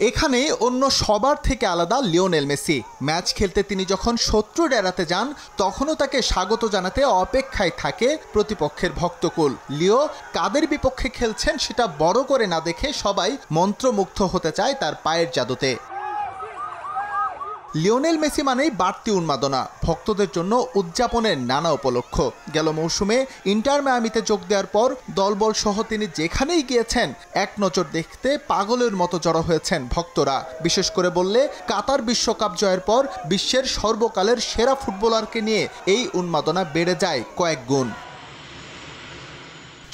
এখানে অন্য সবার থেকে আলাদা লিওনেল মেসি। ম্যাচ খেলতে তিনি যখন শত্রুর এড়াতে যান তখনও তাকে স্বাগত জানাতে অপেক্ষায় থাকে প্রতিপক্ষের ভক্তকুল। লিও কাদের বিপক্ষে খেলছেন সেটা বড় করে না দেখে সবাই মন্ত্রমুগ্ধ হতে চায় তার পায়ের জাদুতে। লিওনেল মেসি মানেই বাড়তি উন্মাদনা, ভক্তদের জন্য উদযাপনের নানা উপলক্ষ। গেল মৌসুমে ইন্টার মায়ামিতে যোগ দেওয়ার পর দলবল সহ তিনি যেখানেই গিয়েছেন এক নজর দেখতে পাগলের মতো জড়ো হয়েছেন ভক্তরা। বিশেষ করে বললে কাতার বিশ্বকাপ জয়ের পর বিশ্বের সর্বকালের সেরা ফুটবলারকে নিয়ে এই উন্মাদনা বেড়ে যায় কয়েক গুণ।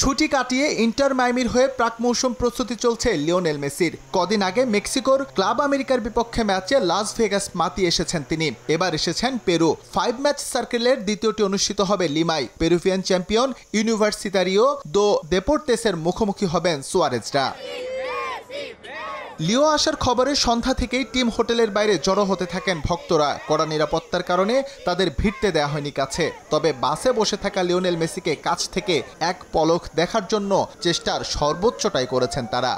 ছুটি কাটিয়ে ইন্টার মায়ামির হয়ে প্রাক মৌসুম প্রস্তুতি চলছে লিওনেল মেসির। কদিন আগে মেক্সিকোর ক্লাব আমেরিকার বিপক্ষে ম্যাচে লাস ভেগাস মাতিয়ে এসেছেন তিনি। এবার এসেছেন পেরু। 5 ম্যাচ সার্কেলের দ্বিতীয়টি অনুষ্ঠিত হবে লিমায়। পেরুভিয়ান চ্যাম্পিয়ন ইউনিভার্সিটারিও দো দেপোর্তেসের মুখোমুখি হবেন সুয়ারেজরা। লিও আসার খবরে সন্ধ্যা থেকেই টিম হোটেলের বাইরে জড়ো হতে থাকেন ভক্তরা। কড়া নিরাপত্তার কারণে তাদের ভিড়তে দেয়া হয়নি কাছে। তবে বাসে বসে থাকা লিওনেল মেসিকে কাছ থেকে এক পলক দেখার জন্য চেষ্টার সর্বোচ্চটাই করেছেন তারা।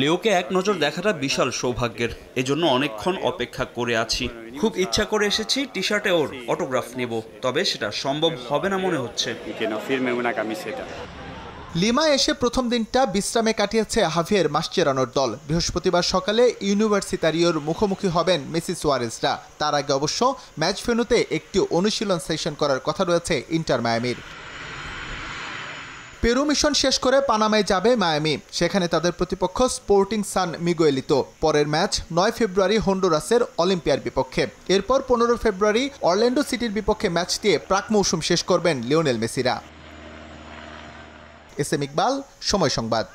লিওকে এক নজর দেখাটা বিশাল সৌভাগ্যের, এজন্য অনেকক্ষণ অপেক্ষা করে আছি। খুব ইচ্ছা করে এসেছি টি শার্টে ওর অটোগ্রাফ নেব, তবে সেটা সম্ভব হবে না মনে হচ্ছে। লিমায় এসে প্রথম দিনটা বিশ্রামে কাটিয়েছে হাভিয়ের মাসচেরানোর দল। বৃহস্পতিবার সকালে ইউনিভার্সিটারিওর মুখোমুখি হবেন মেসি সুয়ারেজরা। তার আগে অবশ্য ম্যাচ ভেন্যুতে একটি অনুশীলন সেশন করার কথা রয়েছে ইন্টার মায়ামির। পেরু মিশন শেষ করে পানামায় যাবে মায়ামি। সেখানে তাদের প্রতিপক্ষ স্পোর্টিং সান মিগুয়েলিতো। পরের ম্যাচ 9 ফেব্রুয়ারি হন্ডুরাসের অলিম্পিয়ার বিপক্ষে। এরপর 15 ফেব্রুয়ারি অরল্যান্ডো সিটির বিপক্ষে ম্যাচ দিয়ে প্রাক মৌসুম শেষ করবেন লিওনেল মেসিরা। এস এম ইকবাল, সময় সংবাদ।